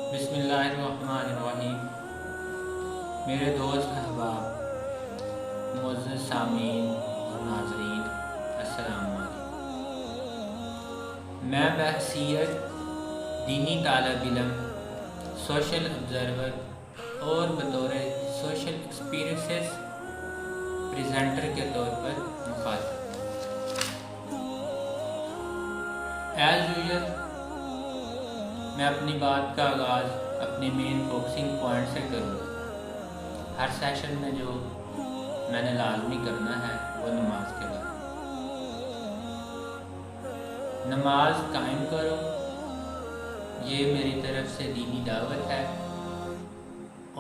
بسم اللہ الرحمن الرحیم۔ میرے دوست احباب، معزز سامعین اور ناظرین، السلام علیکم۔ میں بحیثیت دینی طالب علم، سوشل آبزرور اور بطور سوشل ایکسپیرینسز پریزنٹر کے طور پر مخاطب۔ ایز یوزل میں اپنی بات کا آغاز اپنے مین فوکسنگ پوائنٹ سے کروں گا۔ ہر سیشن میں جو میں نے لازمی کرنا ہے وہ نماز کے بعد نماز قائم کرو، یہ میری طرف سے دینی دعوت ہے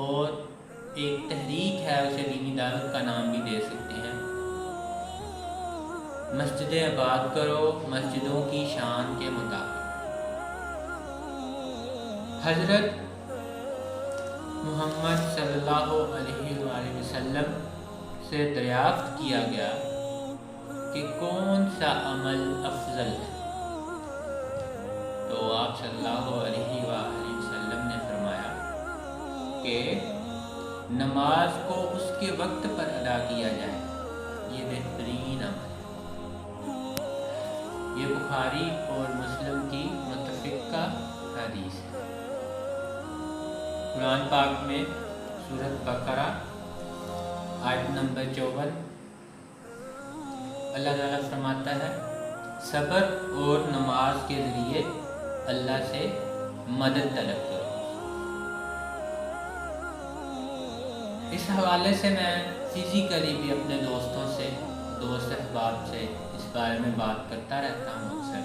اور ایک تحریک ہے، اسے دینی دعوت کا نام بھی دے سکتے ہیں۔ مسجدیں آباد کرو مسجدوں کی شان کے مطابق۔ حضرت محمد صلی اللہ علیہ وآلہ وسلم سے دریافت کیا گیا کہ کون سا عمل افضل ہے، تو آپ صلی اللہ علیہ وآلہ وسلم نے فرمایا کہ نماز کو اس کے وقت پر ادا کیا جائے، یہ بہترین عمل ہے۔ یہ بخاری اور مسلم کی متفقہ حدیث ہے۔ قرآن پاک میں سورۃ بقرہ آیت نمبر 54 اللہ تعالیٰ فرماتا ہے، صبر اور نماز کے ذریعے اللہ سے مدد طلب کرو۔ اس حوالے سے میں فزیکلی بھی اپنے دوست احباب سے اس بارے میں بات کرتا رہتا ہوں اکثر۔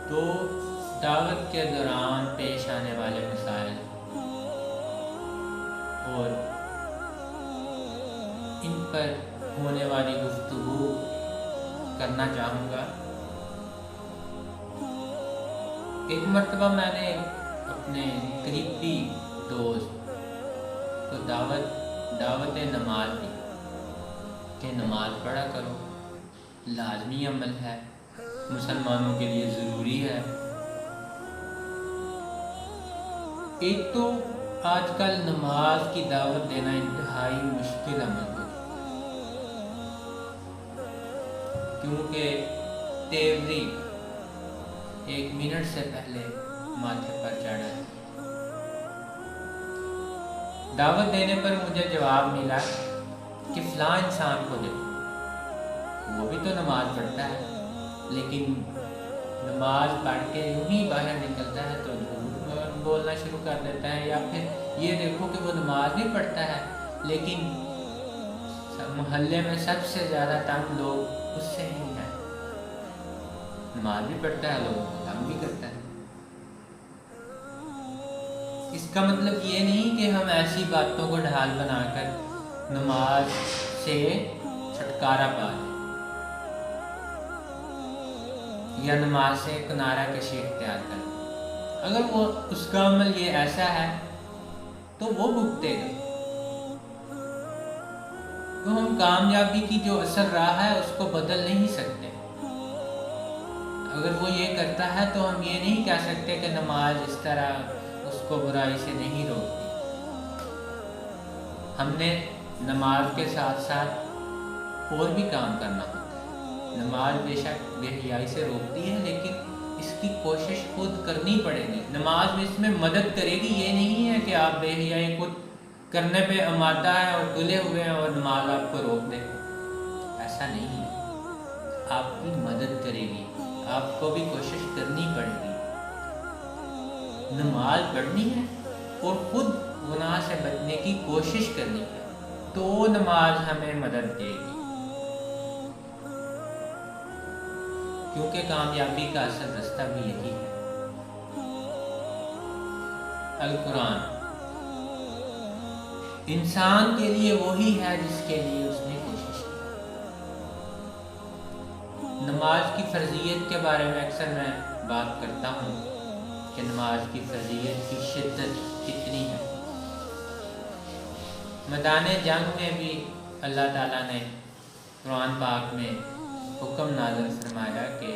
تو دعوت کے دوران پیش آنے والے مسائل اور ان پر ہونے والی گفتگو کرنا چاہوں گا۔ ایک مرتبہ میں نے اپنے قریبی دوست کو دعوت نماز دی کہ نماز پڑھا کرو، لازمی عمل ہے، مسلمانوں کے لیے ضروری ہے۔ ایک تو آج کل نماز کی دعوت دینا انتہائی مشکل عمل ہو چکا ہے، کیونکہ تیوری 1 منٹ سے پہلے ماتھے پر چڑھا ہے۔ دعوت دینے پر مجھے جواب ملا کہ فلاں انسان کو دیکھو، وہ بھی تو نماز پڑھتا ہے، لیکن نماز پڑھ کے یوں ہی باہر نکلتا ہے تو بولنا شروع کر دیتا ہے، یا پھر یہ دیکھو کہ وہ نماز بھی پڑھتا ہے لیکن محلے میں سب سے زیادہ تنگ لوگ اس سے ہی ہیں۔ نماز بھی پڑھتا ہے، لوگوں کو تنگ بھی کرتا ہے۔ اس کا مطلب یہ نہیں کہ ہم ایسی باتوں کو ڈھال بنا کر نماز سے چھٹکارا پا لیں یا نماز سے کنارہ کشی اختیار کریں۔ اگر وہ اس کا عمل یہ ایسا ہے تو وہ بھگتے گا، تو ہم کامیابی کی جو اصل راہ ہے اس کو بدل نہیں سکتے۔ اگر وہ یہ کرتا ہے تو ہم یہ نہیں کہہ سکتے کہ نماز اس طرح اس کو برائی سے نہیں روکتی۔ ہم نے نماز کے ساتھ ساتھ اور بھی کام کرنا ہوتا ہے۔ نماز بے شک بے حیائی سے روکتی ہے، لیکن اس کی کوشش خود کرنی پڑے گی۔ نماز میں اس میں مدد کرے گی، یہ نہیں ہے کہ آپ بے حیائی خود کرنے پہ آمادہ ہے اور تلے ہوئے ہیں اور نماز آپ کو روک دے، ایسا نہیں ہے۔ آپ کی مدد کرے گی، آپ کو بھی کوشش کرنی پڑے گی۔ نماز پڑھنی ہے اور خود گناہ سے بچنے کی کوشش کرنی ہے، تو نماز ہمیں مدد دے گی، کیونکہ کامیابی کا اصل رستہ بھی یہی ہے۔ القرآن انسان کے لیے وہی ہے جس کے لیے اس نے کوشش کی۔ نماز کی فرضیت کے بارے میں اکثر میں بات کرتا ہوں کہ نماز کی فرضیت کی شدت کتنی ہے۔ میدان جنگ میں بھی اللہ تعالیٰ نے قرآن پاک میں حکم نازل فرمایا کہ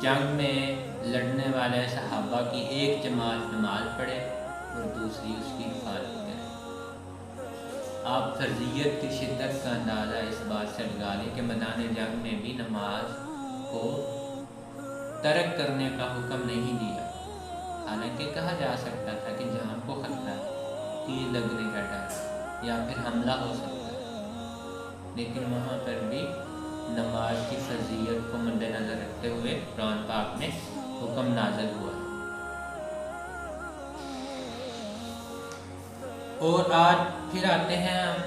جنگ میں لڑنے والے صحابہ کی ایک جماعت نماز پڑھے اور دوسری اس کی حفاظت کرے۔ آپ فرضیت کی شدت کا اندازہ اس بات سے لگا لیں کہ میدان جنگ میں بھی نماز کو ترک کرنے کا حکم نہیں دیا، حالانکہ کہا جا سکتا تھا کہ جان کو خطرہ ہے، تیر لگنے کا ڈر یا پھر حملہ ہو سکتا ہے، لیکن وہاں پر بھی نماز کی فرضیت کو مد نظر رکھتے ہوئے قرآن پاک میں حکم نازل ہوا۔ اور آج پھر آتے ہیں ہم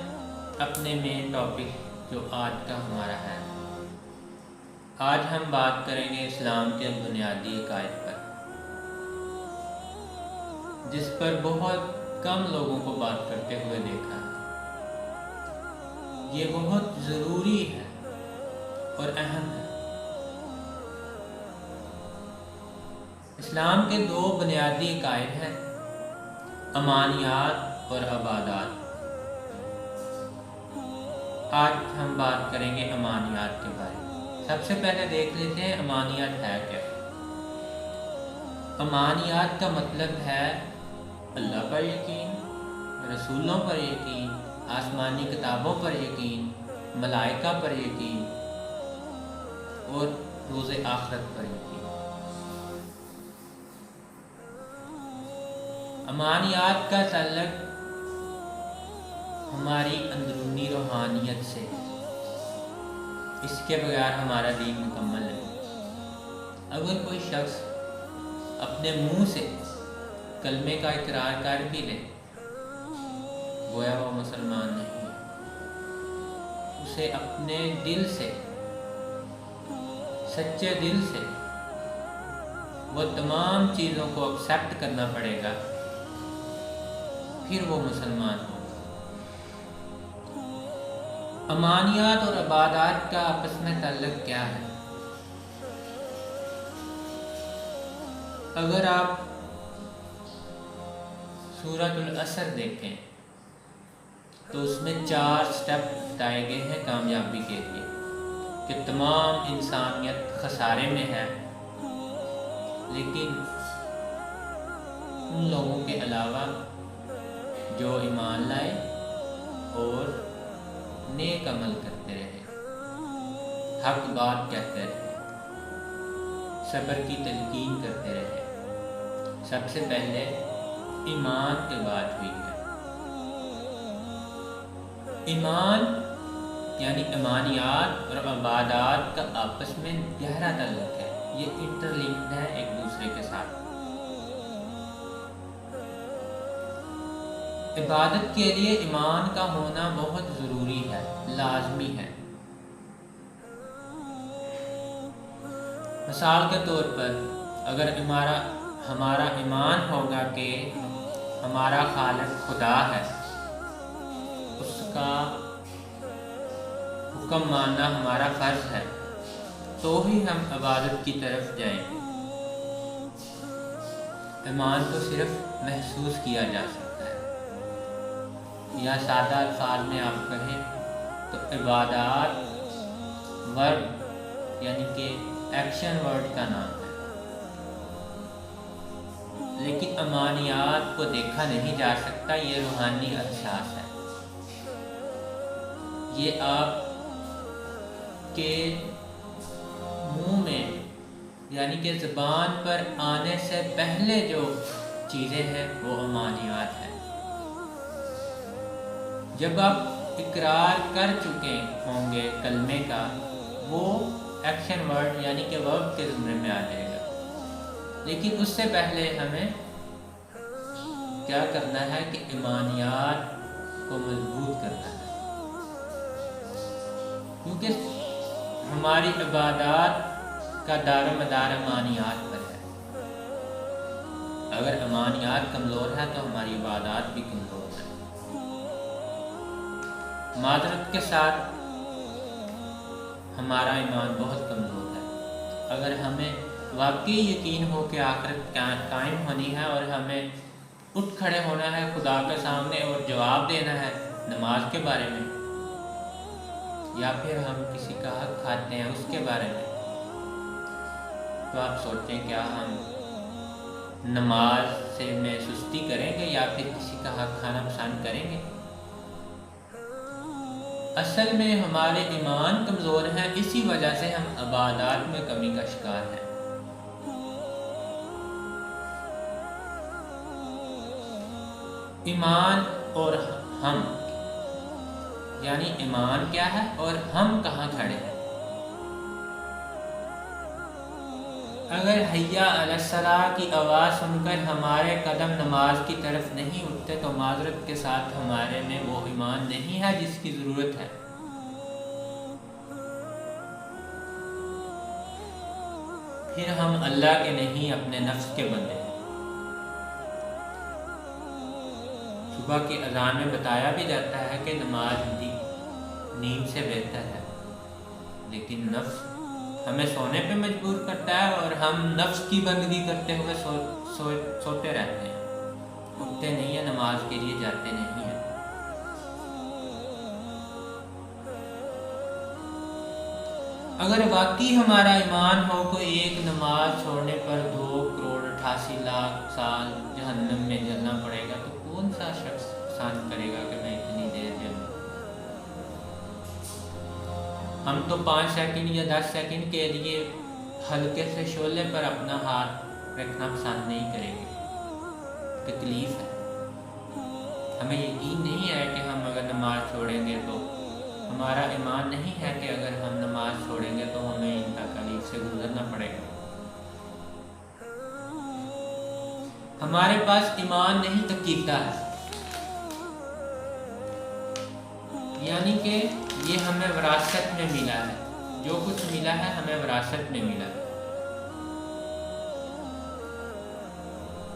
اپنے مین ٹاپک جو آج کا ہمارا ہے۔ آج ہم بات کریں گے اسلام کے بنیادی عقائد پر، جس پر بہت کم لوگوں کو بات کرتے ہوئے دیکھا ہے۔ یہ بہت ضروری ہے اور اہم ہے۔ اسلام کے دو بنیادی عقائد ہیں، امانیات اور عبادات۔ آج ہم بات کریں گے امانیات کے بارے میں۔ سب سے پہلے دیکھ لیتے ہیں امانیات ہے کیا۔ امانیات کا مطلب ہے اللہ پر یقین، رسولوں پر یقین، آسمانی کتابوں پر یقین، ملائکہ پر یقین اور روز آخرت پر یقین۔ امانیات کا تعلق ہماری اندرونی روحانیت سے، اس کے بغیر ہمارا دین مکمل نہیں۔ اگر کوئی شخص اپنے منہ سے کلمے کا اقرار کر بھی لے، گویا وہ مسلمان نہیں ہے۔ اسے اپنے دل سے، سچے دل سے وہ تمام چیزوں کو ایکسیپٹ کرنا پڑے گا، پھر وہ مسلمان ہوگا۔ امانیات اور عبادات کا آپس میں تعلق کیا ہے؟ اگر آپ سورۃ العصر دیکھیں تو اس میں 4 سٹیپ بتائے گئے ہیں کامیابی کے لیے، کہ تمام انسانیت خسارے میں ہے، لیکن ان لوگوں کے علاوہ جو ایمان لائے اور نیک عمل کرتے رہے، حق بات کہتے رہے، صبر کی تلقین کرتے رہے۔ سب سے پہلے ایمان کی بات ہوئی ہے۔ ایمان یعنی امانیات اور عبادات کا آپس میں گہرا تعلق ہے، یہ انٹرلنکڈ ہے ایک دوسرے کے ساتھ۔ عبادت کے لیے ایمان کا ہونا بہت ضروری ہے، لازمی ہے۔ مثال کے طور پر اگر ہمارا ایمان ہوگا کہ ہمارا خالق خدا ہے، اس کا حکم ماننا ہمارا فرض ہے، تو ہی ہم عبادت کی طرف جائیں گے۔ ایمان کو صرف محسوس کیا جا سکتا ہے، یا سادہ الفاظ میں آپ کہیں تو عبادات ورب یعنی کہ ایکشن ورڈ کا نام ہے، لیکن امانیات کو دیکھا نہیں جا سکتا، یہ روحانی احساس ہے۔ یہ آپ کے منہ میں یعنی کہ زبان پر آنے سے پہلے جو چیزیں ہیں وہ امانیات ہیں۔ جب آپ اقرار کر چکے ہوں گے کلمے کا، وہ ایکشن ورڈ یعنی کہ ورب کے زمرے میں آ جائے گا، لیکن اس سے پہلے ہمیں کیا کرنا ہے کہ ایمانیات کو مضبوط کرنا ہے، کیونکہ ہماری عبادات کا دار و مدار امانیات پر ہے۔ اگر امانیات کمزور ہے تو ہماری عبادات بھی کمزور ہے۔ معذرت کے ساتھ ہمارا ایمان بہت کمزور ہے۔ اگر ہمیں واقعی یقین ہو کہ آخرت قائم ہونی ہے اور ہمیں اٹھ کھڑے ہونا ہے خدا کے سامنے اور جواب دینا ہے نماز کے بارے میں، یا پھر ہم کسی کا حق کھاتے ہیں اس کے بارے میں، تو آپ سوچیں کیا ہم نماز سے میں سستی کریں گے یا پھر کسی کا حق کھانا پسند کریں گے؟ اصل میں ہمارے ایمان کمزور ہیں، اسی وجہ سے ہم عبادات میں کمی کا شکار ہیں۔ ایمان اور ہم، یعنی ایمان کیا ہے اور ہم کہاں کھڑے ہیں؟ اگر حیا علی الصلاۃ کی آواز سن کر ہمارے قدم نماز کی طرف نہیں اٹھتے تو معذرت کے ساتھ ہمارے میں وہ ایمان نہیں ہے جس کی ضرورت ہے۔ پھر ہم اللہ کے نہیں اپنے نفس کے بندے ہیں۔ صبح کی اذان میں بتایا بھی جاتا ہے کہ نماز نیند سے بہتر ہے، لیکن نفس ہمیں سونے پہ مجبور کرتا ہے اور ہم نفس کی بندگی کرتے ہوئے سوتے رہتے ہیں، اٹھتے نہیں ہیں، نماز کے لیے جاتے نہیں ہیں۔ اگر واقعی ہمارا ایمان ہو کہ ایک نماز چھوڑنے پر 2,88,00,000 سال جہنم میں جلنا پڑے گا تو کون سا شخص پسند کرے گا کہ میں اتنی دیر جلوں؟ ہم تو 5 سیکنڈ یا 10 سیکنڈ کے لیے ہلکے سے شعلے پر اپنا ہاتھ رکھنا پسند نہیں کریں گے، تکلیف ہے۔ ہمیں یقین نہیں ہے کہ ہم اگر نماز چھوڑیں گے تو ہمارا ایمان نہیں ہے کہ اگر ہم نماز چھوڑیں گے تو ہمیں ان تکلیف سے گزرنا پڑے گا۔ ہمارے پاس ایمان نہیں عقیدہ ہے، یعنی کہ یہ ہمیں وراثت میں ملا ہے، جو کچھ ملا ہے ہمیں وراثت میں ملا ہے۔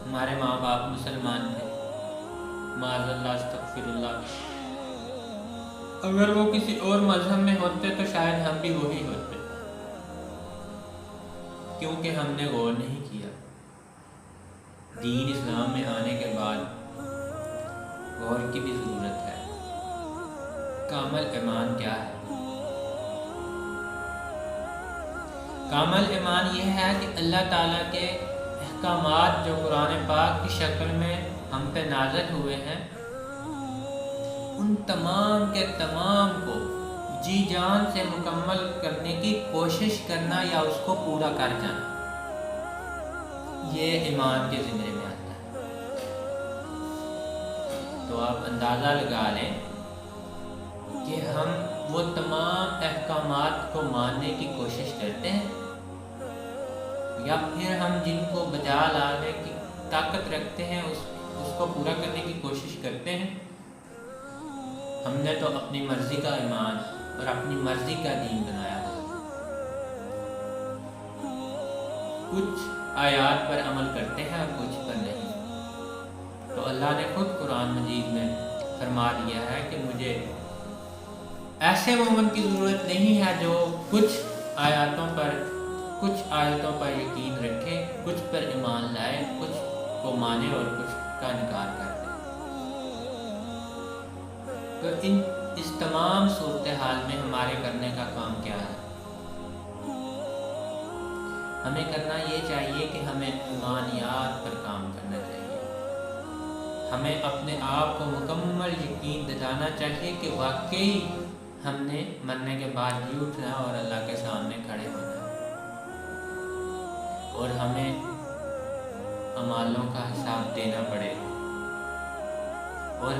ہمارے ماں باپ مسلمان تھے، معاذ اللہ استغفر اللہ، اگر وہ کسی اور مذہب میں ہوتے تو شاید ہم بھی وہی ہوتے، کیونکہ ہم نے غور نہیں کیا۔ دین اسلام میں آنے کے بعد غور کی بھی ضرورت ہے۔ کامل ایمان کیا ہے؟ کامل ایمان یہ ہے کہ اللہ تعالیٰ کے احکامات جو قرآن پاک کی شکل میں ہم پہ نازل ہوئے ہیں، ان تمام کے تمام کو جی جان سے مکمل کرنے کی کوشش کرنا یا اس کو پورا کر جانا، یہ ایمان کے زمرے میں آتا ہے۔ تو آپ اندازہ لگا لیں کہ ہم وہ تمام احکامات کو ماننے کی کوشش کرتے ہیں یا پھر ہم جن کو بجا لانے کی طاقت رکھتے ہیں اس کو پورا کرنے کی کوشش کرتے ہیں۔ ہم نے تو اپنی مرضی کا ایمان اور اپنی مرضی کا دین بنایا ہے۔ کچھ آیات پر عمل کرتے ہیں اور کچھ پر نہیں۔ تو اللہ نے خود قرآن مجید میں فرما دیا ہے کہ مجھے ایسے مومن کی ضرورت نہیں ہے جو کچھ آیاتوں پر یقین رکھے، کچھ پر ایمان لائے، کچھ کو مانے اور کچھ کا انکار کر دے۔ تو اس تمام صورتحال میں ہمارے کرنے کا کام کیا ہے؟ ہمیں کرنا یہ چاہیے کہ ہمیں ایمانیات پر کام کرنا چاہیے۔ ہمیں اپنے آپ کو مکمل یقین دلانا چاہیے کہ واقعی ہم نے مرنے کے بعد جی اٹھنا اور اللہ کے سامنے کھڑے ہونا ہے، اور ہمیں اعمالوں کا حساب دینا پڑے گا، اور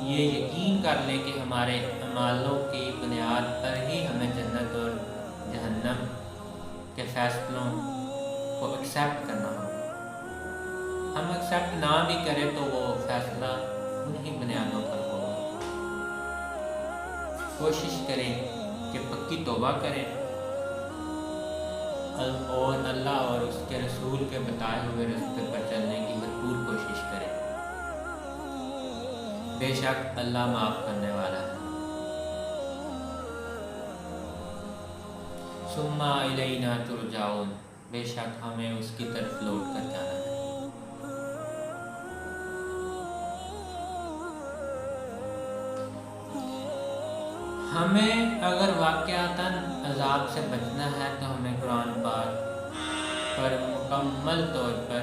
یہ یقین کر لیں کہ ہمارے اعمالوں کی بنیاد پر ہی ہمیں جنت اور جہنم کے فیصلوں کو ایکسیپٹ کرنا ہوگا۔ ہم ایکسیپٹ نہ بھی کریں تو وہ فیصلہ انہی بنیادوں پر ہوگا۔ کوشش کریں کہ پکی توبہ کریں اور اللہ اور اس کے رسول کے بتائے ہوئے راستے پر چلنے کی بھرپور کوشش کریں۔ بے شک اللہ معاف کرنے والا ہے۔ ثم الینا ترجعون، بے شک ہمیں اس کی طرف لوٹ کر جانا ہے۔ ہمیں اگر واقعتاً عذاب سے بچنا ہے تو ہمیں قرآن پاک پر مکمل طور پر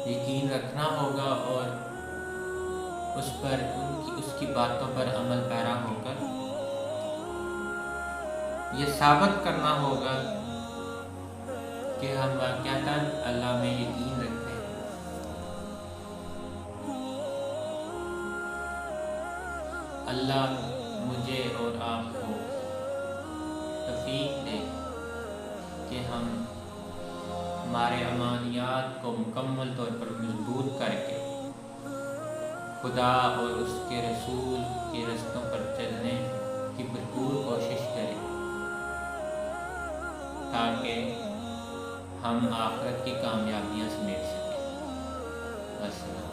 یقین رکھنا ہوگا اور اس کی باتوں پر عمل پیرا ہو کر یہ ثابت کرنا ہوگا کہ ہم واقعتاً اللہ میں یقین رکھتے ہیں۔ اللہ مجھے اور آپ کو توفیق دے کہ ہم ہمارے ایمانیات کو مکمل طور پر مضبوط کر کے خدا اور اس کے رسول کے رستوں پر چلنے کی بھرپور کوشش کریں تاکہ ہم آخرت کی کامیابیاں سمیٹ سکیں۔ السلام۔